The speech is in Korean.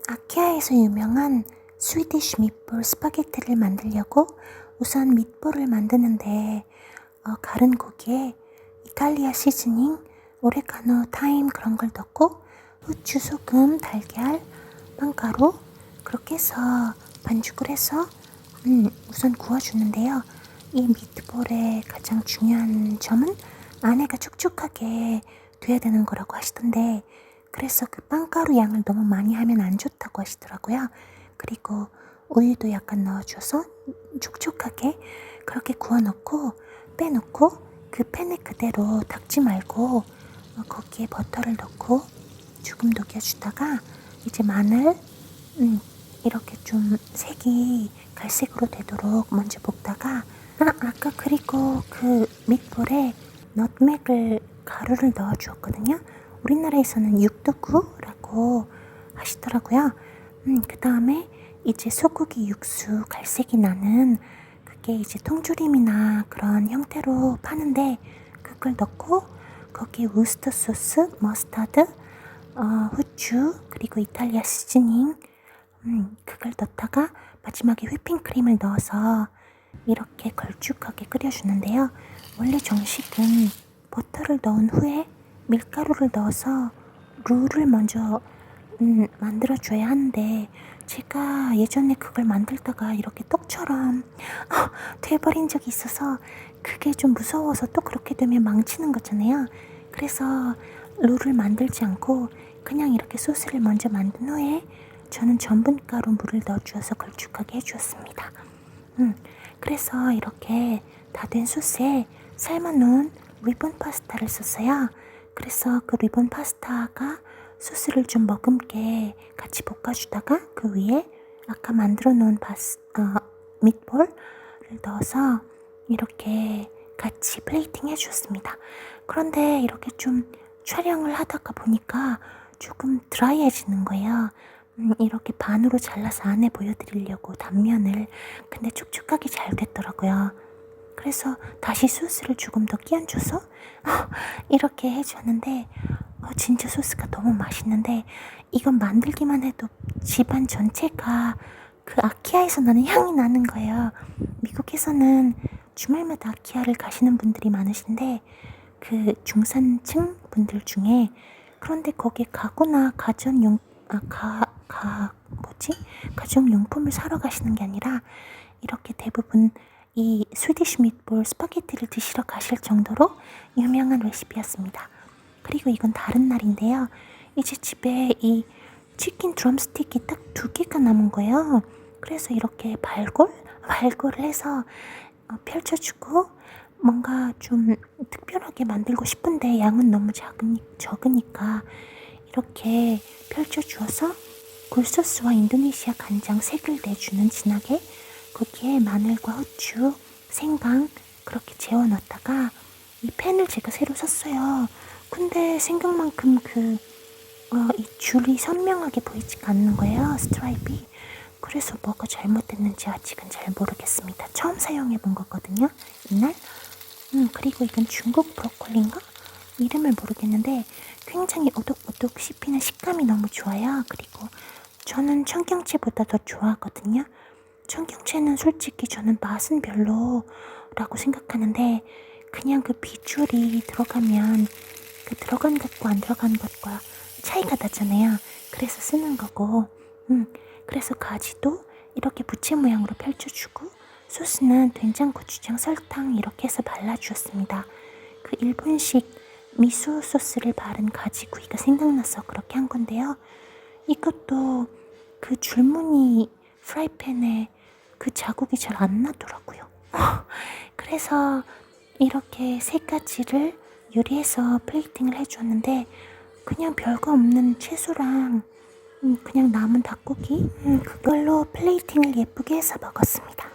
아키아에서 유명한 스위디쉬 밑볼 스파게티를 만들려고 우선 밑볼을 만드는데 갈은 고기에 이탈리아 시즈닝, 오레가노, 타임 그런 걸 넣고 후추, 소금, 달걀, 빵가루 그렇게 해서 반죽을 해서 우선 구워주는데요. 이 미트볼의 가장 중요한 점은 안에가 촉촉하게 돼야 되는 거라고 하시던데, 그래서 그 빵가루 양을 너무 많이 하면 안 좋다고 하시더라고요. 그리고 우유도 약간 넣어줘서 촉촉하게 그렇게 구워놓고 빼놓고 그 팬에 그대로 닦지 말고 거기에 버터를 넣고 조금 녹여주다가 이제 마늘 이렇게 좀 색이 갈색으로 되도록 먼저 볶다가 아까 그리고 그 밑볼에 넛맥을 가루를 넣어주었거든요. 우리나라에서는 육두구라고 하시더라고요. 그 다음에 이제 소고기 육수 갈색이 나는 그게 이제 통조림이나 그런 형태로 파는데 그걸 넣고 거기에 우스터 소스, 머스타드, 후추 그리고 이탈리아 시즈닝 그걸 넣다가 마지막에 휘핑크림을 넣어서 이렇게 걸쭉하게 끓여주는데요. 원래 정식은 버터를 넣은 후에 밀가루를 넣어서 룰을 먼저 만들어줘야 하는데 제가 예전에 그걸 만들다가 이렇게 떡처럼 돼버린 적이 있어서 그게 좀 무서워서 또 그렇게 되면 망치는 거잖아요. 그래서 룰을 만들지 않고 그냥 이렇게 소스를 먼저 만든 후에 저는 전분가루 물을 넣어주어서 걸쭉하게 해주었습니다. 그래서 이렇게 다 된 소스에 삶아놓은 리본 파스타를 썼어요. 그래서 그 리본 파스타가 소스를 좀 머금게 같이 볶아주다가 그 위에 아까 만들어 놓은 밑볼을 넣어서 이렇게 같이 플레이팅 해주었습니다. 그런데 이렇게 좀 촬영을 하다가 보니까 조금 드라이해지는 거예요. 이렇게 반으로 잘라서 안에 보여드리려고 단면을. 근데 촉촉하게 잘 됐더라고요. 그래서 다시 소스를 조금 더 끼얹어서 이렇게 해주었는데 진짜 소스가 너무 맛있는데, 이건 만들기만 해도 집안 전체가 그 아키아에서 나는 향이 나는 거예요. 미국에서는 주말마다 아키아를 가시는 분들이 많으신데 그 중산층 분들 중에, 그런데 거기에 가구나 가정용품을 사러 가시는 게 아니라 이렇게 대부분 이 스위디쉬 밑볼 스파게티를 드시러 가실 정도로 유명한 레시피였습니다. 그리고 이건 다른 날인데요. 이제 집에 이 치킨 드럼스틱이 딱 2개가 남은 거예요. 그래서 이렇게 발골을 해서 펼쳐주고 뭔가 좀 특별하게 만들고 싶은데 양은 너무 적으니까 이렇게 펼쳐주어서 굴소스와 인도네시아 간장 색을 내주는 진하게 거기에 마늘과 후추, 생강 그렇게 재워 넣었다가 이 팬을 제가 새로 샀어요. 근데 생각만큼 이 줄이 선명하게 보이지가 않는 거예요. 스트라이프이. 그래서 뭐가 잘못됐는지 아직은 잘 모르겠습니다. 처음 사용해 본 거거든요, 이날. 그리고 이건 중국 브로콜리인가? 이름을 모르겠는데 굉장히 오독오독 씹히는 식감이 너무 좋아요. 그리고 저는 청경채보다 더 좋아하거든요. 청경채는 솔직히 저는 맛은 별로라고 생각하는데 그냥 그 비주얼이 들어가면 그 들어간 것과 안 들어간 것과 차이가 나잖아요. 그래서 쓰는 거고, 그래서 가지도 이렇게 부채 모양으로 펼쳐주고 소스는 된장, 고추장, 설탕 이렇게 해서 발라주었습니다. 그 일본식 미소 소스를 바른 가지구이가 생각나서 그렇게 한 건데요. 이것도 그 줄무늬 프라이팬에 그 자국이 잘 안 나더라고요. 그래서 이렇게 3가지를 요리해서 플레이팅을 해주었는데 그냥 별거 없는 채소랑 그냥 남은 닭고기 그걸로 플레이팅을 예쁘게 해서 먹었습니다.